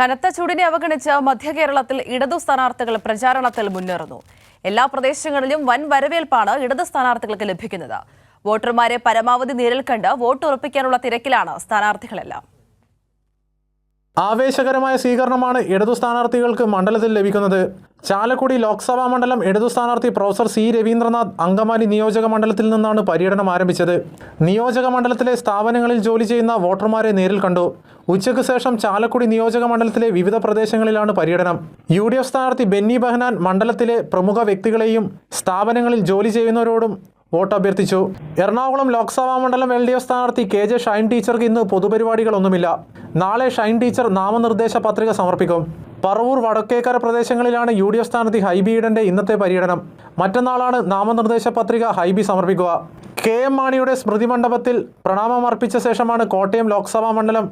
കനത്ത ചൂടിനെ അവഗണിച്ച് മധ്യകേരളത്തിൽ ഇടതു സ്ഥാനാർത്ഥികൾ പ്രചാരണത്തിൽ മുന്നേറുന്നു. എല്ലാ പ്രദേശങ്ങളിലും വൻ വരവേൽപ്പാണ് ഇടതു സ്ഥാനാർത്ഥികൾക്ക് ലഭിക്കുന്നത്. വോട്ടർമാരെ പരമാവധി നേരിൽ കണ്ട് വോട്ട് ഉറപ്പിക്കാനുള്ള തിരക്കിലാണ് സ്ഥാനാർത്ഥികളെല്ലാം. ആവേശകരമായ സ്വീകരണമാണ് ഇടതു സ്ഥാനാർത്ഥികൾക്ക് മണ്ഡലത്തിൽ ലഭിക്കുന്നത്. ചാലക്കുടി ലോക്സഭാ മണ്ഡലം ഇടതു സ്ഥാനാർത്ഥി പ്രൊഫസർ സി രവീന്ദ്രനാഥ് അങ്കമാലി നിയോജക മണ്ഡലത്തിൽ നിന്നാണ് പര്യടനം ആരംഭിച്ചത്. നിയോജക മണ്ഡലത്തിലെ സ്ഥാപനങ്ങളിൽ ജോലി ചെയ്യുന്ന വോട്ടർമാരെ നേരിൽ കണ്ടു. ഉച്ചയ്ക്ക് ശേഷം ചാലക്കുടി നിയോജക മണ്ഡലത്തിലെ വിവിധ പ്രദേശങ്ങളിലാണ് പര്യടനം. UDF സ്ഥാനാർത്ഥി ബെന്നി ബെഹനാൻ മണ്ഡലത്തിലെ പ്രമുഖ വ്യക്തികളെയും സ്ഥാപനങ്ങളിൽ ജോലി ചെയ്യുന്നവരോടും വോട്ട് അഭ്യർത്ഥിച്ചു. എറണാകുളം ലോക്സഭാ മണ്ഡലം LDF സ്ഥാനാർത്ഥി KJ ഷൈൻ ടീച്ചർക്ക് ഇന്ന് പൊതുപരിപാടികളൊന്നുമില്ല. നാളെ ഷൈൻ ടീച്ചർ നാമനിർദ്ദേശ പത്രിക സമർപ്പിക്കും. പറവൂർ വടക്കേക്കര പ്രദേശങ്ങളിലാണ് UDF സ്ഥാനാർത്ഥി ഹൈബി ഈഡന്റെ ഇന്നത്തെ പര്യടനം. മറ്റന്നാളാണ് നാമനിർദ്ദേശ പത്രിക ഹൈബി സമർപ്പിക്കുക. KM മാണിയുടെ സ്മൃതി മണ്ഡപത്തിൽ പ്രണാമം അർപ്പിച്ച ശേഷമാണ് കോട്ടയം ലോക്സഭാ മണ്ഡലം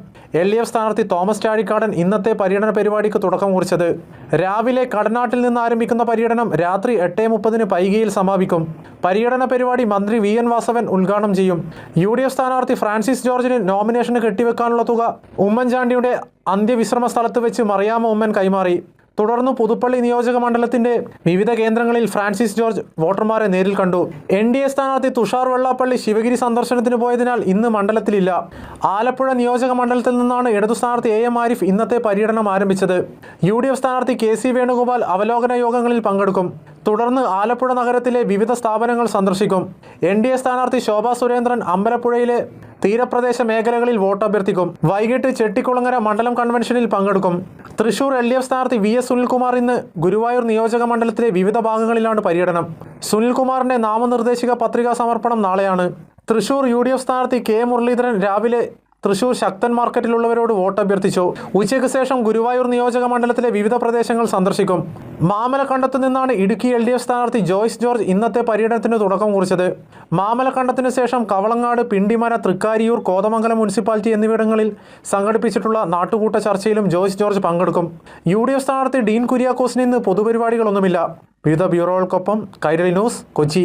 LDF സ്ഥാനാർത്ഥി തോമസ് ചാഴിക്കാടൻ ഇന്നത്തെ പര്യടന പരിപാടിക്ക് തുടക്കം കുറിച്ചത്. രാവിലെ കടനാട്ടിൽ നിന്ന് ആരംഭിക്കുന്ന പര്യടനം രാത്രി 8:30 പൈകിയിൽ സമാപിക്കും. പര്യടന പരിപാടി മന്ത്രി VN വാസവൻ ഉദ്ഘാടനം ചെയ്യും. UDF സ്ഥാനാർത്ഥി ഫ്രാൻസിസ് ജോർജിന് നോമിനേഷന് കെട്ടിവെക്കാനുള്ള തുക ഉമ്മൻചാണ്ടിയുടെ അന്ത്യവിശ്രമ സ്ഥലത്ത് വെച്ച് മറിയാമ്മ ഉമ്മൻ കൈമാറി. തുടർന്ന് പുതുപ്പള്ളി നിയോജക മണ്ഡലത്തിന്റെ വിവിധ കേന്ദ്രങ്ങളിൽ ഫ്രാൻസിസ് ജോർജ് വോട്ടർമാരെ നേരിൽ കണ്ടു. NDA സ്ഥാനാർത്ഥി തുഷാർ വെള്ളാപ്പള്ളി ശിവഗിരി സന്ദർശനത്തിന് പോയതിനാൽ ഇന്ന് മണ്ഡലത്തിലില്ല. ആലപ്പുഴ നിയോജക മണ്ഡലത്തിൽ നിന്നാണ് ഇടതു സ്ഥാനാർത്ഥി AM ആരിഫ് ഇന്നത്തെ പര്യടനം ആരംഭിച്ചത്. UDF സ്ഥാനാർത്ഥി KC വേണുഗോപാൽ അവലോകന യോഗങ്ങളിൽ പങ്കെടുക്കും. തുടർന്ന് ആലപ്പുഴ നഗരത്തിലെ വിവിധ സ്ഥാപനങ്ങൾ സന്ദർശിക്കും. NDA സ്ഥാനാർത്ഥി ശോഭാ സുരേന്ദ്രൻ അമ്പലപ്പുഴയിലെ തീരപ്രദേശ മേഖലകളിൽ വോട്ട് അഭ്യർത്ഥിക്കും. വൈകിട്ട് ചെട്ടിക്കുളങ്ങര മണ്ഡലം കൺവെൻഷനിൽ പങ്കെടുക്കും. തൃശൂർ LDF സ്ഥാനാർത്ഥി VS സുനിൽകുമാർ ഇന്ന് ഗുരുവായൂർ നിയോജക മണ്ഡലത്തിലെ വിവിധ ഭാഗങ്ങളിലാണ് പര്യടനം. സുനിൽകുമാറിന്റെ നാമനിർദ്ദേശിക പത്രികാ സമർപ്പണം നാളെയാണ്. തൃശൂർ UDF സ്ഥാനാർത്ഥി K മുരളീധരൻ രാവിലെ തൃശൂർ ശക്തൻ മാർക്കറ്റിലുള്ളവരോട് വോട്ട് അഭ്യർത്ഥിച്ചു. ഉച്ചയ്ക്ക് ശേഷം ഗുരുവായൂർ നിയോജക മണ്ഡലത്തിലെ വിവിധ പ്രദേശങ്ങൾ സന്ദർശിക്കും. മാമലക്കണ്ടത്തു നിന്നാണ് ഇടുക്കി LDF സ്ഥാനാർത്ഥി ജോയ്സ് ജോർജ് ഇന്നത്തെ പര്യടനത്തിന് തുടക്കം കുറിച്ചത്. മാമലക്കണ്ടത്തിന് ശേഷം കവളങ്ങാട്, പിണ്ടിമന, തൃക്കാരിയൂർ, കോതമംഗലം മുനിസിപ്പാലിറ്റി എന്നിവിടങ്ങളിൽ സംഘടിപ്പിച്ചിട്ടുള്ള നാട്ടുകൂട്ട ചർച്ചയിലും ജോയ്സ് ജോർജ് പങ്കെടുക്കും. UDF സ്ഥാനാർത്ഥി ഡീൻ കുര്യാക്കോസിന് ഇന്ന് പൊതുപരിപാടികളൊന്നുമില്ല. വിവിധ ബ്യൂറോകൾക്കൊപ്പം കൈരളി ന്യൂസ്, കൊച്ചി.